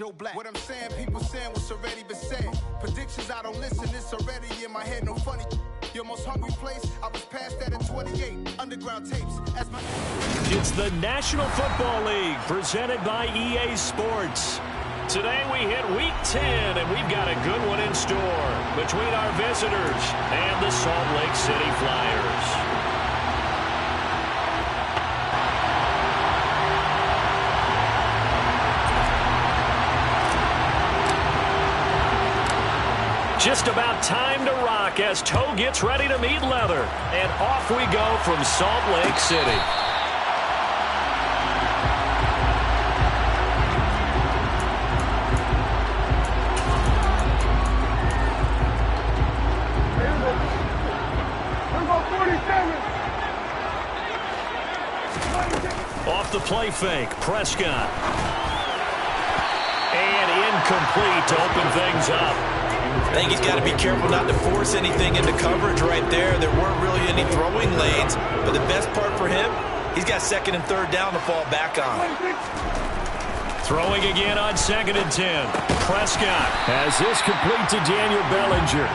Joe Black. What I'm saying, people saying what's already been said. Predictions, I don't listen, it's already in my head, no funny. Your most hungry place, I was past that at 28. Underground tapes, as my... It's the National Football League, presented by EA Sports. Today we hit Week 10, and we've got a good one in store between our visitors and the Salt Lake City Flyers. Just about time to rock as Toe gets ready to meet leather. And off we go from Salt Lake City. Off the play fake, Prescott. And incomplete to open things up. I think he's got to be careful not to force anything into coverage right there. There weren't really any throwing lanes, but the best part for him, he's got second and third down to fall back on. Throwing again on 2nd and 10. Prescott has this complete to Daniel Bellinger.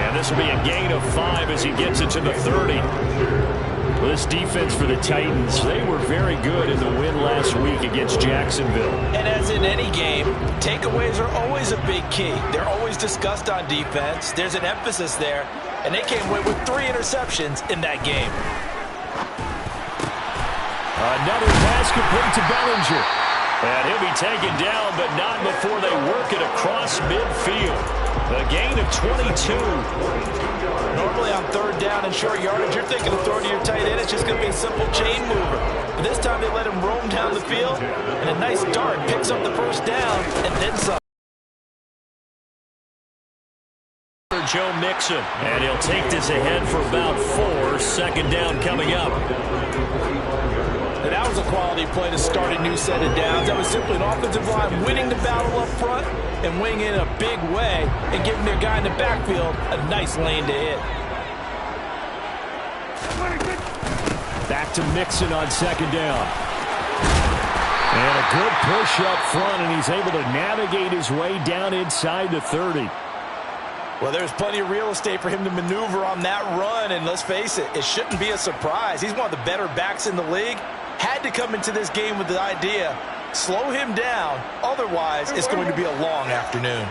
And this will be a gain of 5 as he gets it to the 30. This defense for the Titans, they were very good in the win last week against Jacksonville. And as in any game, takeaways are always a big key. They're always discussed on defense. There's an emphasis there, and they came away with 3 interceptions in that game. Another pass complete to Bellinger. And he'll be taken down, but not before they work it across midfield. A gain of 22. Normally on third down and short yardage, you're thinking of throwing to your tight end. It's just going to be a simple chain mover. But this time they let him roam down the field, and a nice dart picks up the first down, and then some. Joe Mixon, and he'll take this ahead for about 4. Second down coming up. And that was a quality play to start a new set of downs. That was simply an offensive line winning the battle up front and winning in a big way and giving their guy in the backfield a nice lane to hit. Back to Mixon on 2nd down. And a good push up front, and he's able to navigate his way down inside the 30. Well, there's plenty of real estate for him to maneuver on that run, and let's face it, it shouldn't be a surprise. He's one of the better backs in the league. Had to come into this game with the idea, slow him down, otherwise it's going to be a long afternoon.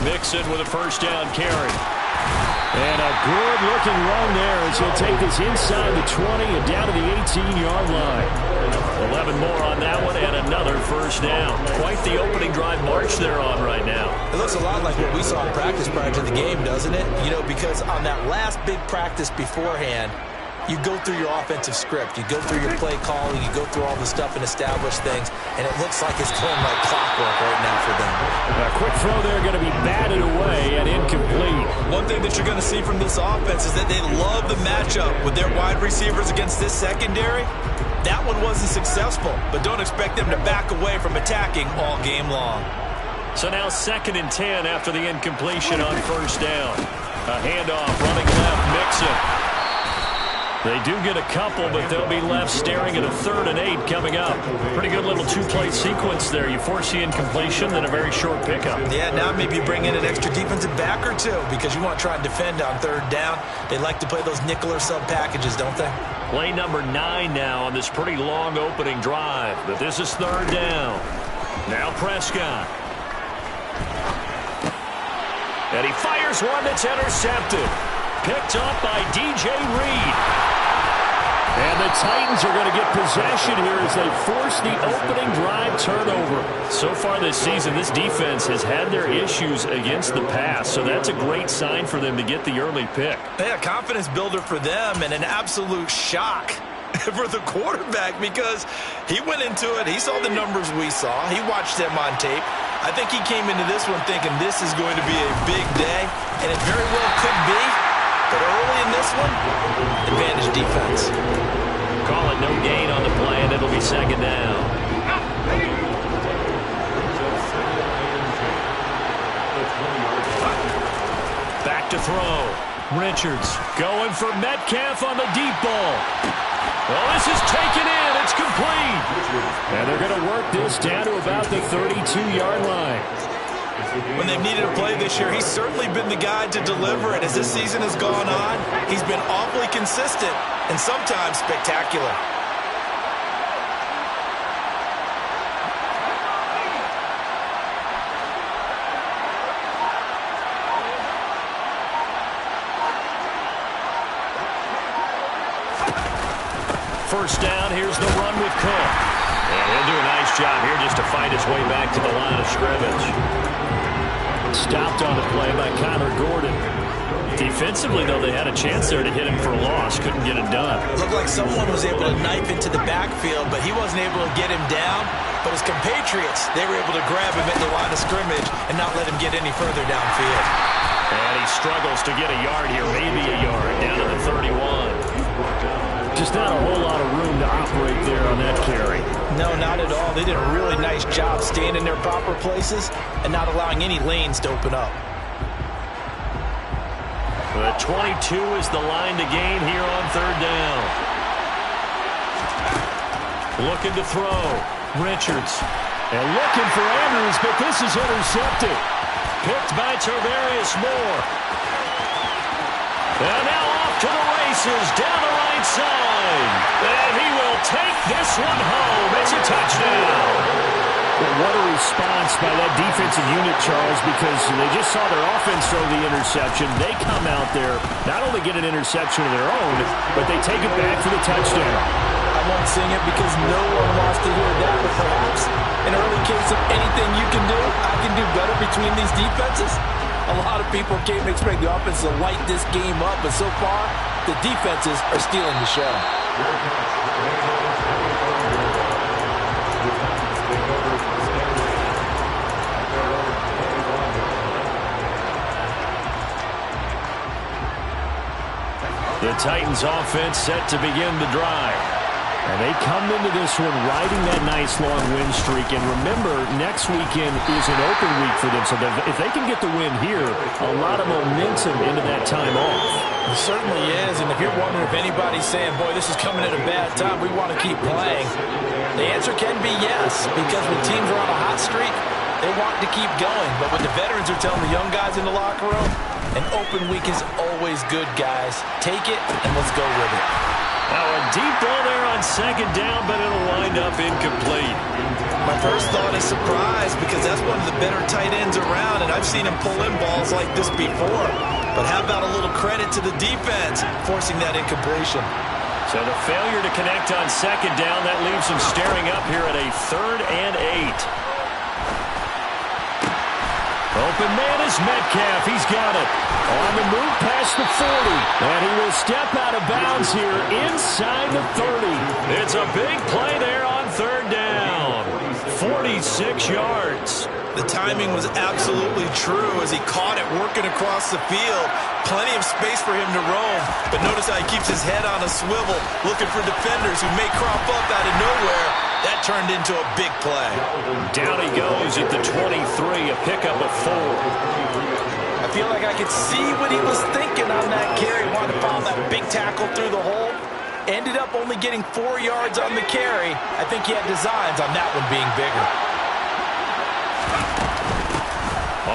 Mixon with a first down carry. And a good-looking run there as he'll take this inside the 20 and down to the 18-yard line. 11 more on that one and another first down. Quite the opening drive march they're on right now. It looks a lot like what we saw in practice prior to the game, doesn't it? You know, because on that last big practice beforehand, you go through your offensive script. You go through your play calling. You go through all the stuff and establish things. And it looks like it's going like clockwork right now for them. A quick throw there going to be batted away and incomplete. One thing that you're going to see from this offense is that they love the matchup with their wide receivers against this secondary. That one wasn't successful, but don't expect them to back away from attacking all game long. So now 2nd and 10 after the incompletion on first down. A handoff running left, Mixon. They do get a couple, but they'll be left staring at a 3rd and 8 coming up. Pretty good little 2-play sequence there. You force the incompletion, then a very short pickup. Yeah, now maybe you bring in an extra defensive back or two because you want to try and defend on 3rd down. They like to play those nickel or sub packages, don't they? Play number 9 now on this pretty long opening drive. But this is 3rd down. Now Prescott. And he fires one that's intercepted. Picked up by DJ Reed. And the Titans are going to get possession here as they force the opening drive turnover. So far this season, this defense has had their issues against the pass, so that's a great sign for them to get the early pick. Yeah, confidence builder for them and an absolute shock for the quarterback because he went into it. He saw the numbers we saw. He watched them on tape. I think he came into this one thinking this is going to be a big day, and it very well could be. But early in this one, advantage defense. Call it no gain on the play, and it'll be 2nd down. Back to throw. Richards going for Metcalf on the deep ball. Well, this is taken in. It's complete. And they're going to work this down to about the 32-yard line. When they've needed a play this year, he's certainly been the guy to deliver it. As this season has gone on, he's been awfully consistent and sometimes spectacular. First down, here's the run with Cook. And he'll do a nice job here just to find his way back to the line of scrimmage. Stopped on the play by Kyler Gordon. Defensively, though, they had a chance there to hit him for a loss. Couldn't get it done. Looked like someone was able to knife into the backfield, but he wasn't able to get him down. But his compatriots, they were able to grab him at the line of scrimmage and not let him get any further downfield. And he struggles to get a yard here, maybe a yard, down to the 31. Just not a whole lot of room to operate there on that carry. No, not at all. They did a really nice job staying in their proper places and not allowing any lanes to open up. The 22 is the line to gain here on third down. Looking to throw. Richards. And looking for Andrews, but this is intercepted. Picked by Tarvarius Moore. And now off to the races, down the right side. And he will take this one home. It's a touchdown. Well, what a response by that defensive unit, Charles, because they just saw their offense throw the interception. They come out there, not only get an interception of their own, but they take it back for the touchdown. I won't sing it because no one wants to hear that, but perhaps an early case of anything you can do, I can do better between these defenses. A lot of people came to expect the offense to light this game up, but so far, the defenses are stealing the show. The Titans offense set to begin the drive. And they come into this one riding that nice long win streak. And remember, next weekend is an open week for them. So if they can get the win here, a lot of momentum into that time off. It certainly is. And if you're wondering if anybody's saying, boy, this is coming at a bad time, we want to keep playing, the answer can be yes. Because when teams are on a hot streak, they want to keep going. But when the veterans are telling the young guys in the locker room, an open week is always good, guys. Take it and let's go with it. Now a deep ball there on second down, but it'll wind up incomplete. My first thought is surprise because that's one of the better tight ends around, and I've seen him pull in balls like this before. But how about a little credit to the defense forcing that incompletion? So the failure to connect on second down, that leaves him staring up here at a 3rd and 8. Open man is Metcalf. He's got it. On the move past the 40. And he will step out of bounds here inside the 30. It's a big play there on third down. 46 yards. The timing was absolutely true as he caught it working across the field. Plenty of space for him to roam. But notice how he keeps his head on a swivel, looking for defenders who may crop up out of nowhere. That turned into a big play. Down he goes at the 23, a pickup of 4. I feel like I could see what he was thinking on that carry. Wanted to follow that big tackle through the hole. Ended up only getting 4 yards on the carry. I think he had designs on that one being bigger.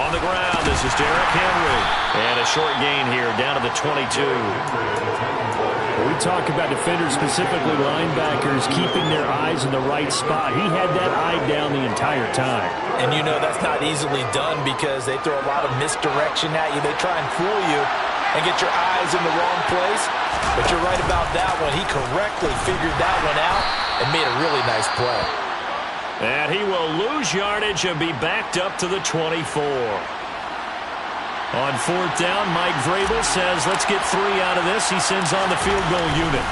On the ground, this is Derrick Henry. And a short gain here, down to the 22. We talk about defenders, specifically linebackers, keeping their eyes in the right spot. He had that eye down the entire time. And you know that's not easily done because they throw a lot of misdirection at you. They try and fool you and get your eyes in the wrong place. But you're right about that one. He correctly figured that one out and made a really nice play. And he will lose yardage and be backed up to the 24. On 4th down, Mike Vrabel says, let's get 3 out of this. He sends on the field goal unit.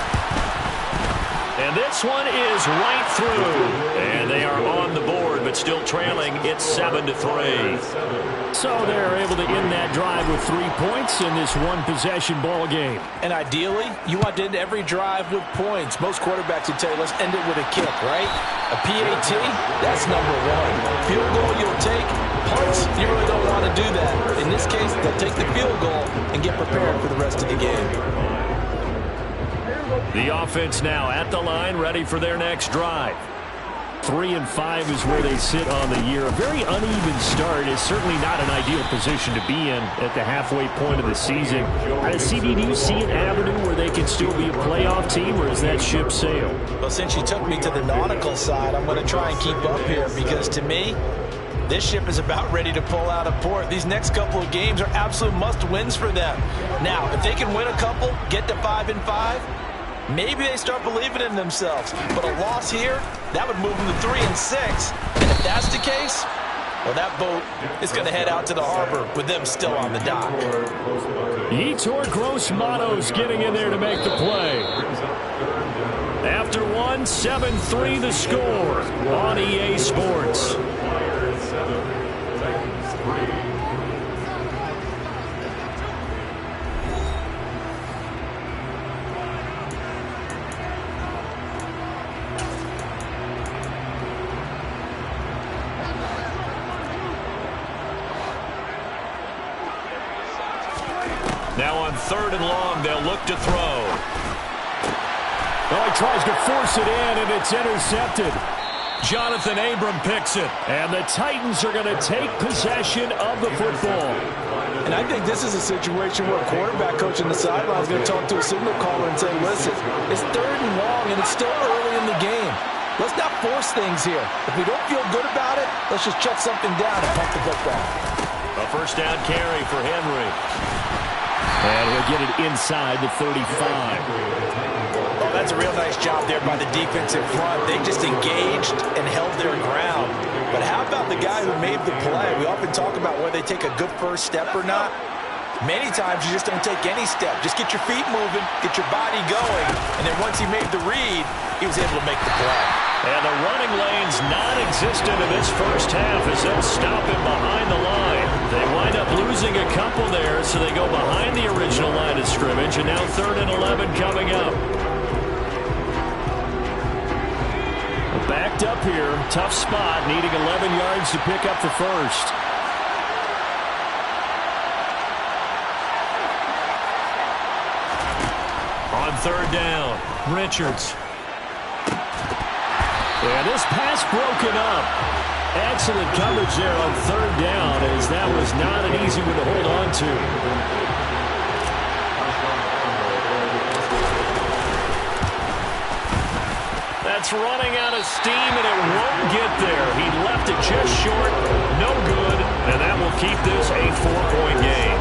And this one is right through. And they are on the board, but still trailing. It's 7-3. So they're able to end that drive with 3 points in this one-possession ball game. And ideally, you want to end every drive with points. Most quarterbacks would tell you, let's end it with a kick, right? A PAT, that's number 1. Field goal you'll take. Punts, you really don't want to do that. In this case, they'll take the field goal and get prepared for the rest of the game. The offense now at the line, ready for their next drive. 3-5 is where they sit on the year. A very uneven start is certainly not an ideal position to be in at the halfway point of the season. CD, do you see an avenue where they can still be a playoff team, or is that ship sailed? Well, since you took me to the nautical side, I'm going to try and keep up here because to me, this ship is about ready to pull out of port. These next couple of games are absolute must-wins for them. Now, if they can win a couple, get to 5-5, maybe they start believing in themselves. But a loss here, that would move them to 3-6. And if that's the case, well, that boat is going to head out to the harbor with them still on the dock. Yetur Gross-Matos getting in there to make the play. After one, 7-3 the score on EA Sports. Now on 3rd and long, they'll look to throw. Oh, he tries to force it in, and it's intercepted. Jonathan Abram picks it, and the Titans are going to take possession of the football. And I think this is a situation where a quarterback coach on the sideline is going to talk to a signal caller and say, listen, it's 3rd and long, and it's still early in the game. Let's not force things here. If we don't feel good about it, let's just check something down and pump the football. A first down carry for Henry. And he'll get it inside the 35. Oh, that's a real nice job there by the defensive front. They just engaged and held their ground. But how about the guy who made the play? We often talk about whether they take a good first step or not. Many times you just don't take any step. Just get your feet moving, get your body going, and then once he made the read, he was able to make the play. And the running lane's non-existent in this first half as they'll stop him behind the line. They wind up losing a couple there, so they go behind the original line of scrimmage, and now 3rd and 11 coming up. Backed up here, tough spot, needing 11 yards to pick up the first. On 3rd down, Richards. And this pass broken up. Excellent coverage there on 3rd down, as that was not an easy one to hold on to. That's running out of steam, and it won't get there. He left it just short. No good, and that will keep this a 4-point game.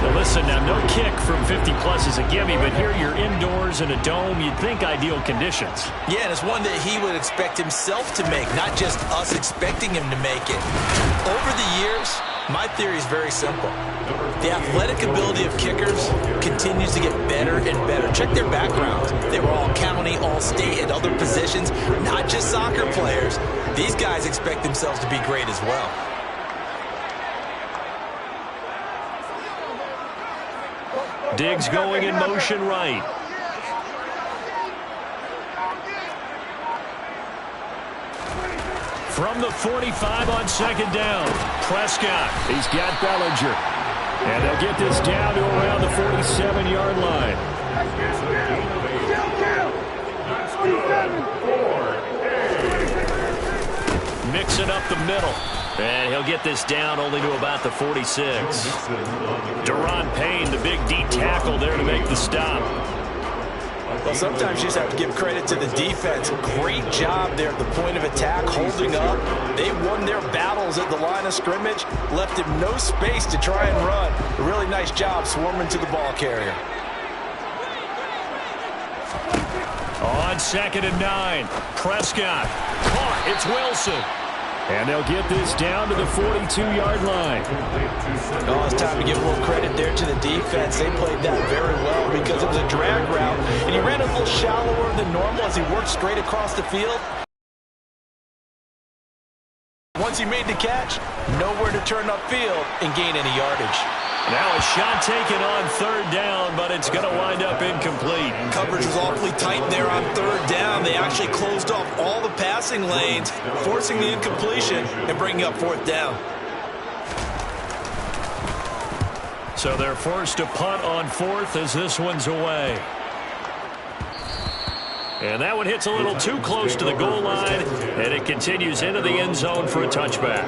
Now listen, now no kick from 50-plus is a gimme, but here you're indoors in a dome. You'd think ideal conditions. Yeah, and it's one that he would expect himself to make, not just us expecting him to make it. Over the years, my theory is very simple. The athletic ability of kickers continues to get better and better. Check their backgrounds. They were all county, all state, at other positions, not just soccer players. These guys expect themselves to be great as well. Diggs going in motion right. From the 45 on 2nd down, Prescott. He's got Bellinger. And they'll get this down to around the 47-yard line. Mixing up the middle. And he'll get this down only to about the 46. Daron Payne, the big D tackle there to make the stop. Well, sometimes you just have to give credit to the defense. Great job there at the point of attack, holding up. They won their battles at the line of scrimmage, left him no space to try and run. A really nice job swarming to the ball carrier. On 2nd and 9, Prescott. Caught, it's Wilson. And they'll get this down to the 42-yard line. Oh, it's time to give a little credit there to the defense. They played that very well because it was a drag route, and he ran a little shallower than normal as he worked straight across the field. Once he made the catch, nowhere to turn upfield and gain any yardage. Now a shot taken on 3rd down, but it's going to wind up incomplete. Coverage was awfully tight there on 3rd down. They actually closed off all the passing lanes, forcing the incompletion and bringing up 4th down. So they're forced to punt on 4th as this one's away. And that one hits a little too close to the goal line, and it continues into the end zone for a touchback.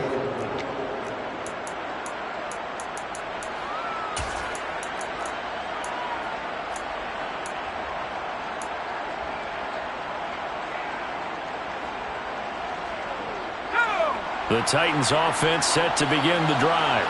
The Titans offense set to begin the drive.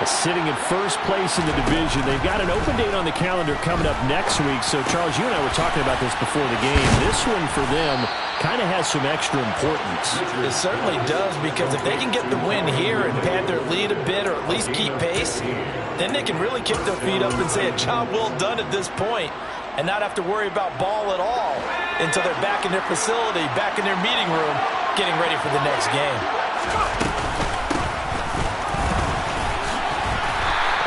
Sitting in first place in the division. They've got an open date on the calendar coming up next week. So, Charles, you and I were talking about this before the game. This one for them kind of has some extra importance. It certainly does, because if they can get the win here and pad their lead a bit or at least keep pace, then they can really kick their feet up and say a job well done at this point and not have to worry about ball at all until they're back in their facility, back in their meeting room, getting ready for the next game.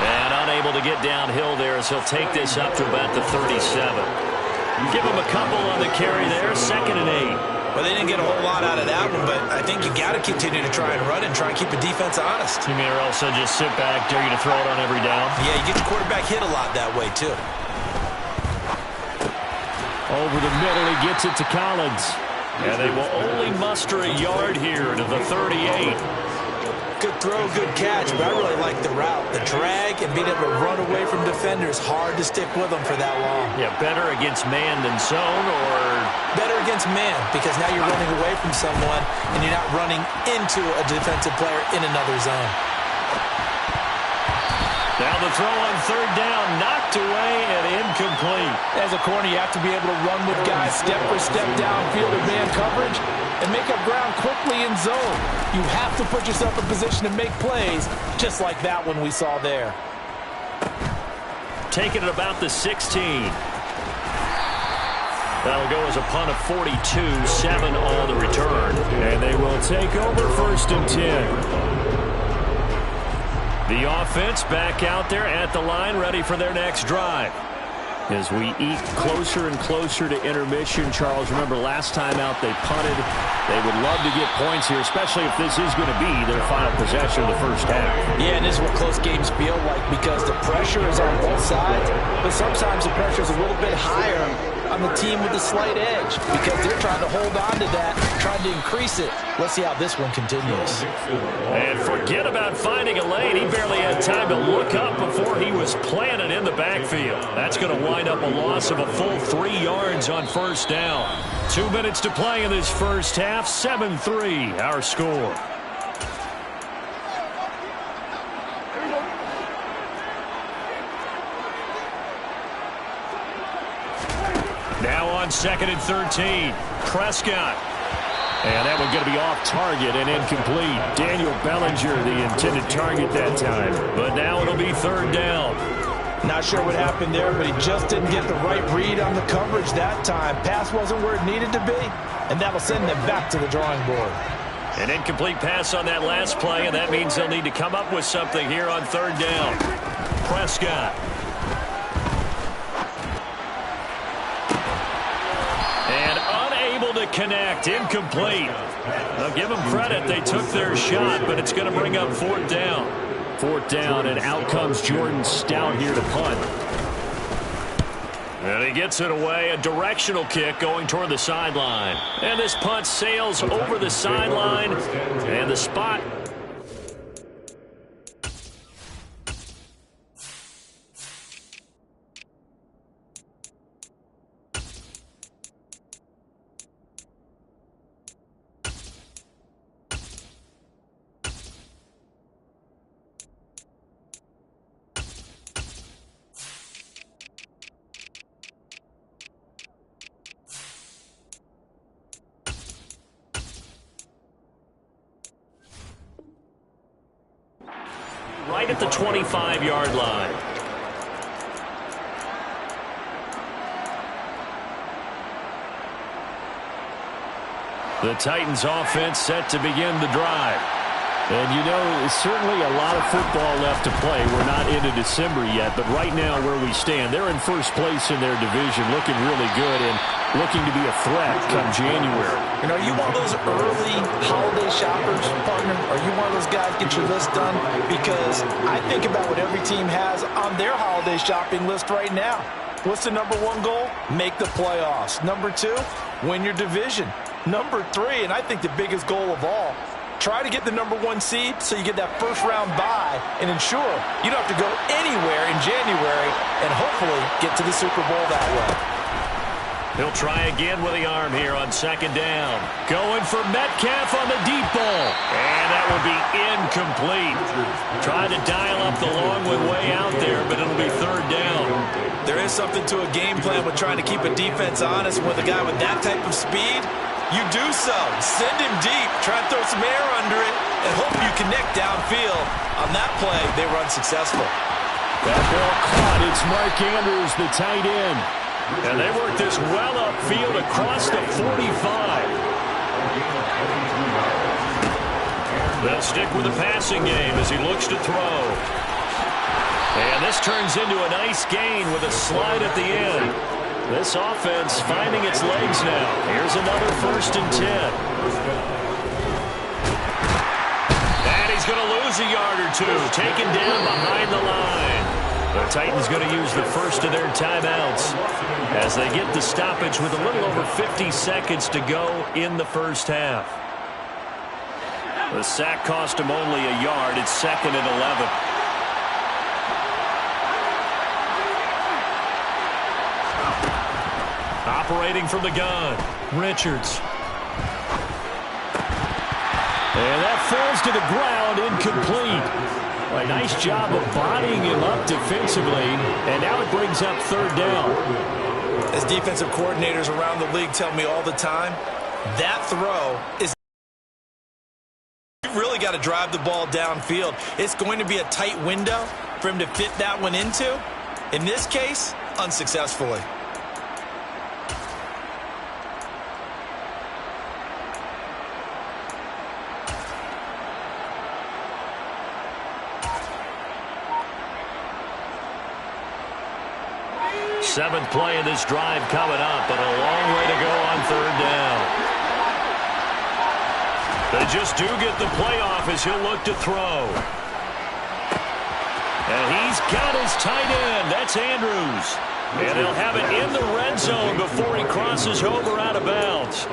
And unable to get downhill there as he'll take this up to about the 37. Give him a couple on the carry there, 2nd and 8. Well, they didn't get a whole lot out of that one, but I think you got to continue to try and run and try and keep the defense honest. You mean or else they'll just sit back, dare you to throw it on every down? Yeah, you get your quarterback hit a lot that way, too. Over the middle, he gets it to Collins. And they will only muster a yard here to the 38. Good throw, good catch, but I really like the route. The drag and being able to run away from defenders, hard to stick with them for that long. Yeah, better against man than zone, or? Better against man, because now you're running away from someone and you're not running into a defensive player in another zone. Now the throw on 3rd down, knocked away and incomplete. As a corner, you have to be able to run with guys step for step downfield in man coverage and make up ground quickly in zone. You have to put yourself in position to make plays, just like that one we saw there. Taking it about the 16. That'll go as a punt of 42, 7 on the return. And they will take over 1st and 10. The offense back out there at the line, ready for their next drive. As we eke closer and closer to intermission, Charles, remember last time out they punted. They would love to get points here, especially if this is going to be their final possession of the first half. Yeah, and this is what close games feel like, because the pressure is on both sides, but sometimes the pressure is a little bit higher on the team with the slight edge, because they're trying to hold on to that, trying to increase it. Let's see how this one continues. And forget about finding a lane. He barely had time to look up before he was planted in the backfield. That's going to wind up a loss of a full 3 yards on 1st down. 2 minutes to play in this first half. 7-3 our score. Now on 2nd and 13. Prescott. And that one going to be off target and incomplete. Daniel Bellinger, the intended target that time. But now it'll be 3rd down. Not sure what happened there, but he just didn't get the right read on the coverage that time. Pass wasn't where it needed to be, and that'll send them back to the drawing board. An incomplete pass on that last play, and that means they'll need to come up with something here on 3rd down. Prescott. And unable to connect. Incomplete. I'll give them credit. They took their shot, but it's going to bring up 4th down. 4th down, and out comes Jordan Stout here to punt. And he gets it away. A directional kick going toward the sideline. And this punt sails over the sideline. And the spot. Right at the 25-yard line. The Titans offense set to begin the drive. And you know, there's certainly a lot of football left to play. We're not into December yet, but right now where we stand, they're in first place in their division, looking really good and looking to be a threat come January. And are you one of those early holiday shoppers, partner? Are you one of those guys get your list done? Because I think about what every team has on their holiday shopping list right now. What's the number one goal? Make the playoffs. Number 2, win your division. Number 3, and I think the biggest goal of all, try to get the number 1 seed so you get that first-round bye and ensure you don't have to go anywhere in January and hopefully get to the Super Bowl that way. He'll try again with the arm here on second down. Going for Metcalf on the deep ball. And that will be incomplete. Trying to dial up the long way out there, but it'll be third down. There is something to a game plan with trying to keep a defense honest. With a guy with that type of speed, you do so. Send him deep. Try and throw some air under it and hope you connect downfield. On that play, they were unsuccessful. That ball caught. It's Mark Andrews, the tight end. And they work this well upfield across the 45. They'll stick with the passing game as he looks to throw. And this turns into a nice gain with a slide at the end. This offense finding its legs now. Here's another 1st and 10. And he's going to lose a yard or 2. Taken down behind the line. The Titans going to use the first of their timeouts as they get the stoppage with a little over 50 seconds to go in the first half. The sack cost him only a yard. It's 2nd and 11. Operating from the gun, Richards. And that falls to the ground, incomplete. A nice job of bodying him up defensively, and now it brings up third down. As defensive coordinators around the league tell me all the time, that throw is... You really got to drive the ball downfield. It's going to be a tight window for him to fit that one into. In this case, unsuccessfully. Seventh play of this drive coming up, but a long way to go on third down. They just do get the playoff as he'll look to throw. And he's got his tight end. That's Andrews. And he'll have it in the red zone before he crosses over out of bounds.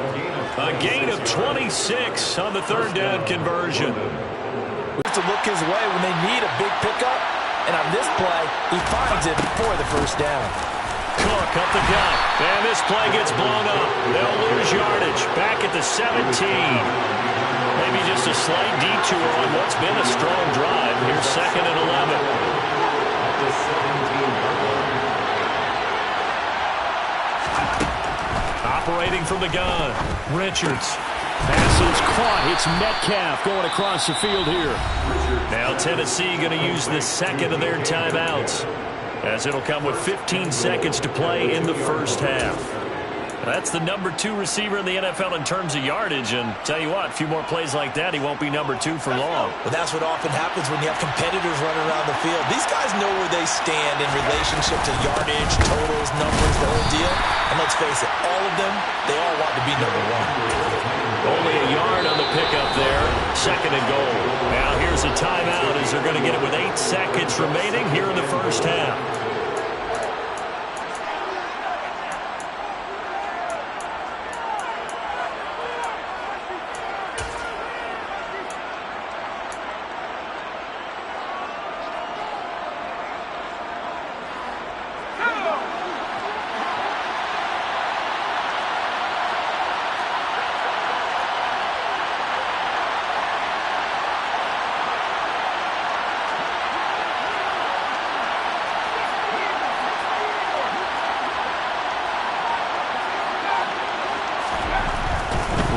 A gain of 26 on the third down conversion. To look his way when they need a big pickup. And on this play, he finds it for the first down. Cook up the gut, and this play gets blown up. They'll lose yardage back at the 17. Maybe just a slight detour on what's been a strong drive. Here's 2nd and 11. Operating from the gun, Richards. Pass is caught. It's Metcalf going across the field here. Now Tennessee going to use the 2nd of their timeouts, as it'll come with 15 seconds to play in the first half. That's the number 2 receiver in the NFL in terms of yardage, and tell you what, a few more plays like that, he won't be number 2 for long. Well, that's what often happens when you have competitors running around the field. These guys know where they stand in relationship to yardage, totals, numbers, the whole deal. And let's face it, all of them, they all want to be number 1. Only a yard on the pickup there. 2nd and goal. Now here's a timeout as they're going to get it with 8 seconds remaining here in the first half.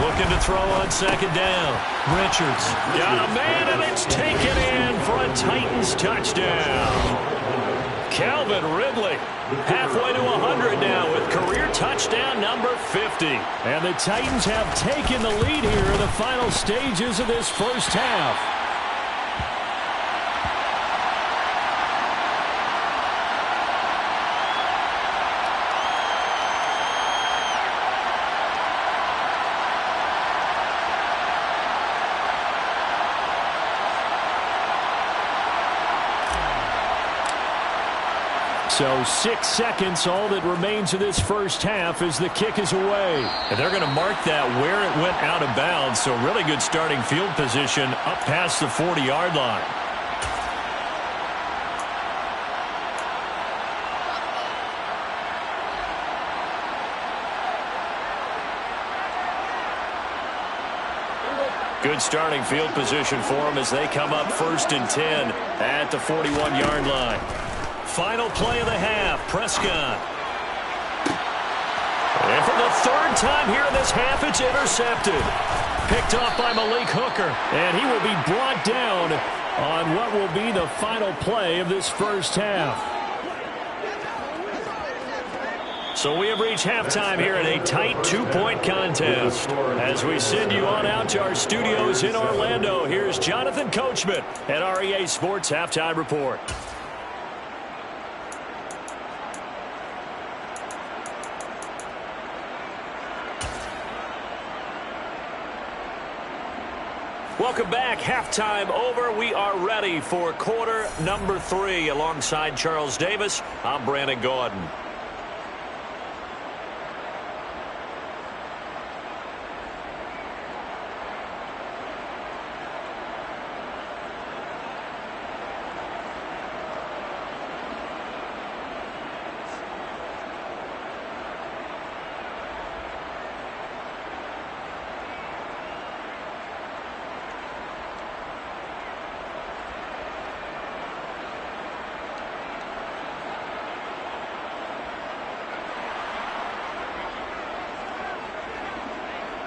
Looking to throw on 2nd down. Richards got a man, and it's taken in for a Titans touchdown. Calvin Ridley halfway to 100 now with career touchdown number 50. And the Titans have taken the lead here in the final stages of this first half. So 6 seconds, all that remains of this first half as the kick is away. And they're going to mark that where it went out of bounds. So really good starting field position up past the 40-yard line. Good starting field position for them as they come up 1st and 10 at the 41-yard line. Final play of the half, Prescott. And for the 3rd time here in this half, it's intercepted. Picked off by Malik Hooker, and he will be brought down on what will be the final play of this first half. So we have reached halftime here in a tight 2-point contest. As we send you on out to our studios in Orlando, here's Jonathan Coachman at REA Sports Halftime Report. Welcome back. Halftime over. We are ready for quarter number 3. Alongside Charles Davis, I'm Brandon Gaudin.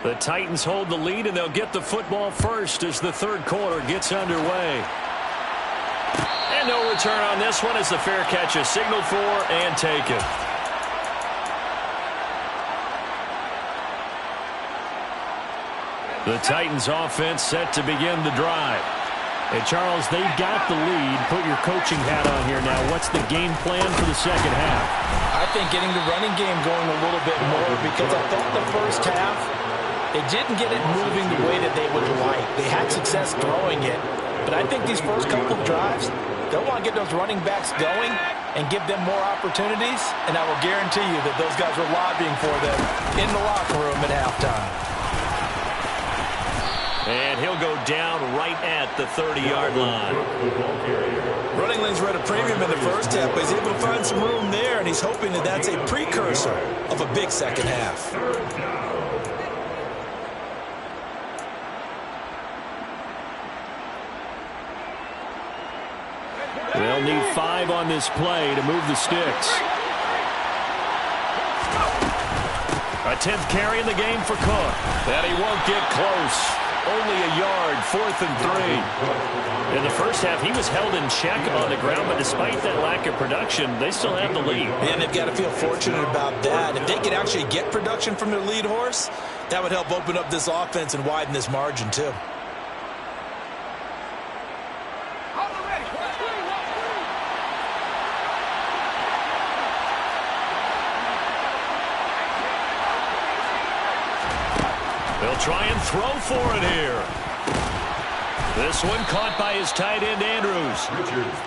The Titans hold the lead, and they'll get the football first as the 3rd quarter gets underway. And no return on this one as the fair catch is signaled for and taken. The Titans offense set to begin the drive. And Charles, they've got the lead. Put your coaching hat on here now. What's the game plan for the second half? I think getting the running game going a little bit more, because I thought the first half they didn't get it moving the way that they would like. They had success throwing it, but I think these first couple of drives, they'll want to get those running backs going and give them more opportunities, and I will guarantee you that those guys were lobbying for them in the locker room at halftime. And he'll go down right at the 30-yard line. Running lanes were at a premium in the first half, but he's able to find some room there, and he's hoping that that's a precursor of a big second half. They'll need 5 on this play to move the sticks. A 10th carry in the game for Cook. And he won't get close. Only a yard, 4th and 3. In the first half, he was held in check on the ground, but despite that lack of production, they still have the lead. And they've got to feel fortunate about that. If they could actually get production from their lead horse, that would help open up this offense and widen this margin, too. They'll try and throw for it here. This one caught by his tight end, Andrews.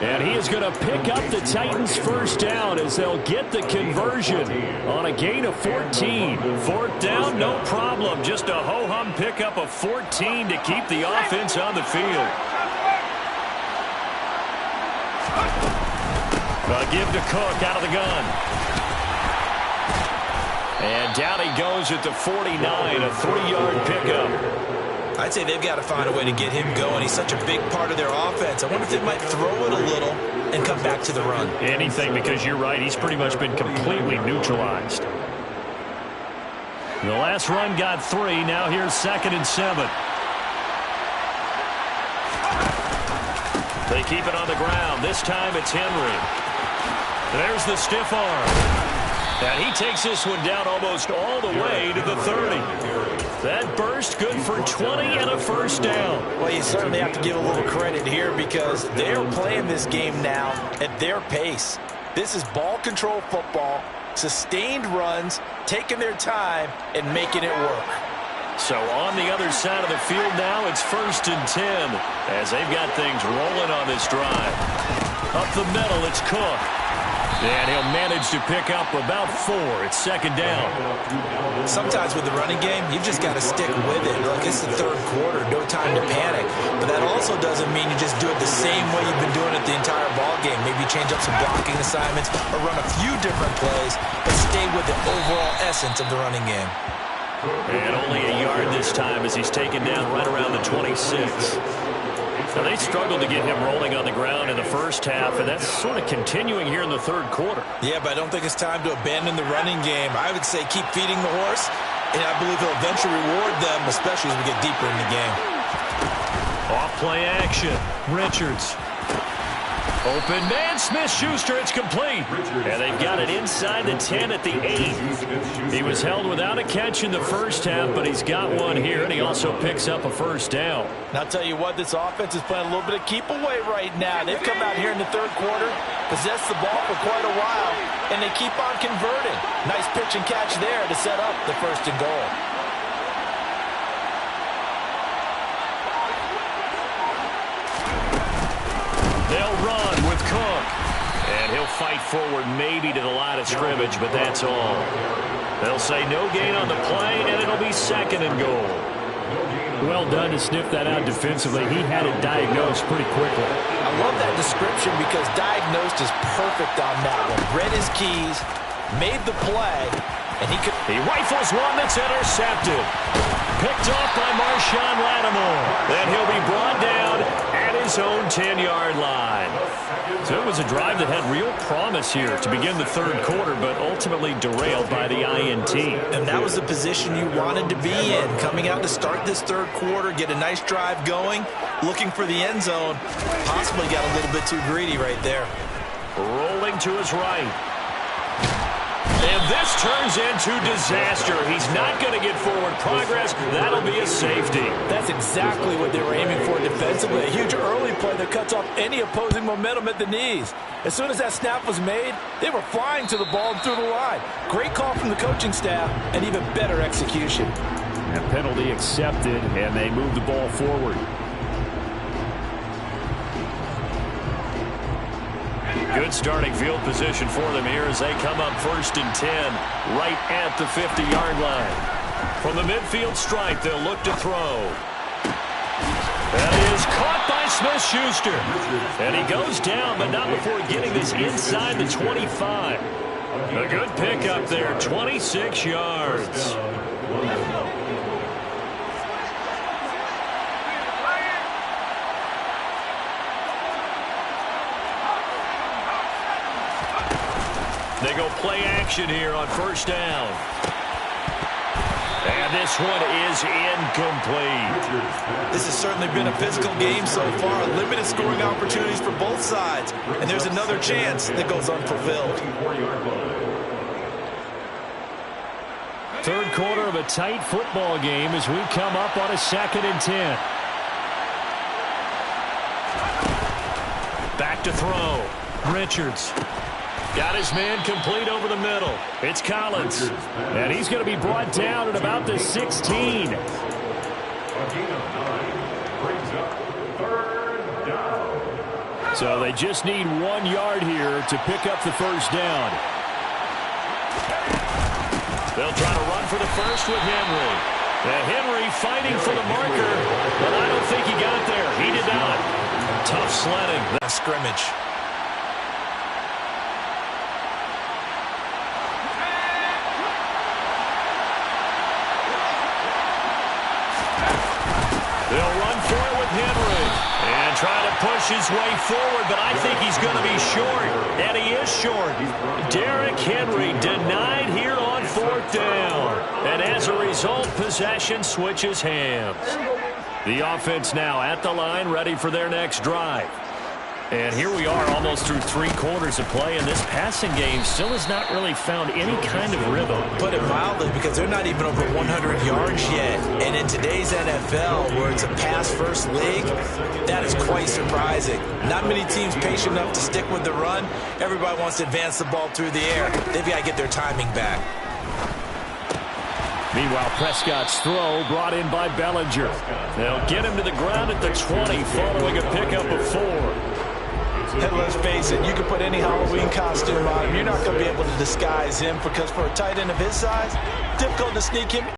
And he is going to pick up the Titans' first down as they'll get the conversion on a gain of 14. 4th down, no problem. Just a ho-hum pickup of 14 to keep the offense on the field. A give to Cook out of the gun. And down he goes at the 49, a 3-yard pickup. I'd say they've got to find a way to get him going. He's such a big part of their offense. I wonder if they might throw it a little and come back to the run. Anything, because you're right. He's pretty much been completely neutralized. The last run got 3. Now here's 2nd and 7. They keep it on the ground. This time it's Henry. There's the stiff arm. And he takes this one down almost all the way to the 30. That burst good for 20 and a first down. Well, you certainly have to give a little credit here because they're playing this game now at their pace. This is ball control football, sustained runs, taking their time, and making it work. So on the other side of the field now, it's 1st and 10 as they've got things rolling on this drive. Up the middle, it's Cook. And he'll manage to pick up about 4. It's second down. Sometimes with the running game, you've just got to stick with it. Look, it's the third quarter, no time to panic. But that also doesn't mean you just do it the same way you've been doing it the entire ball game. Maybe change up some blocking assignments or run a few different plays, but stay with the overall essence of the running game. And only a yard this time as he's taken down right around the 26. Now, they struggled to get him rolling on the ground in the first half, and that's sort of continuing here in the third quarter. Yeah, but I don't think it's time to abandon the running game. I would say keep feeding the horse, and I believe he'll eventually reward them, especially as we get deeper in the game. Off-play action. Richards. Open man, Smith-Schuster, it's complete. And they've got it inside the 10 at the 8. He was held without a catch in the first half, but he's got one here, and he also picks up a first down. And I'll tell you what, this offense is playing a little bit of keep away right now. They've come out here in the third quarter, possessed the ball for quite a while, and they keep on converting. Nice pitch and catch there to set up the first and goal. They'll run with Cook. And he'll fight forward maybe to the line of scrimmage, but that's all. They'll say no gain on the play, and it'll be second and goal. Well done to sniff that out defensively. He had it diagnosed pretty quickly. I love that description because diagnosed is perfect on that one. Read his keys, made the play, and he rifles one that's intercepted. Picked off by Marshawn Lattimore. Then he'll be brought down at his own 10-yard line. So it was a drive that had real promise here to begin the third quarter, but ultimately derailed by the INT. And that was the position you wanted to be in. Coming out to start this third quarter, get a nice drive going, looking for the end zone. Possibly got a little bit too greedy right there. Rolling to his right. And this turns into disaster. He's not going to get forward progress. That'll be a safety. That's exactly what they were aiming for defensively. A huge early play that cuts off any opposing momentum at the knees. As soon as that snap was made, they were flying to the ball and through the line. Great call from the coaching staff and even better execution. A penalty accepted, and they move the ball forward. Good starting field position for them here as they come up 1st and 10 right at the 50-yard line. From the midfield stripe, they'll look to throw. That is caught by Smith-Schuster. And he goes down, but not before getting this inside the 25. A good pickup there, 26 yards. They go play action here on first down. And this one is incomplete. This has certainly been a physical game so far. Limited scoring opportunities for both sides. And there's another chance that goes unfulfilled. Third quarter of a tight football game as we come up on a 2nd and 10. Back to throw. Richards. Got his man complete over the middle. It's Collins. And he's going to be brought down at about the 16. So they just need 1 yard here to pick up the first down. They'll try to run for the first with Henry. Henry fighting for the marker, but I don't think he got there. He did not. Tough sledding. That scrimmage. They'll run for it with Henry. And try to push his way forward, but I think he's going to be short. And he is short. Derrick Henry denied here on 4th down. And as a result, possession switches hands. The offense now at the line, ready for their next drive. And here we are almost through 3 quarters of play, and this passing game still has not really found any kind of rhythm. Put it mildly, because they're not even over 100 yards yet. And in today's NFL, where it's a pass-first league, that is quite surprising. Not many teams patient enough to stick with the run. Everybody wants to advance the ball through the air. They've got to get their timing back. Meanwhile, Prescott's throw brought in by Bellinger. They'll get him to the ground at the 20 following a pickup of 4. And let's face it, you can put any Halloween costume on him. You're not going to be able to disguise him because for a tight end of his size, difficult to sneak him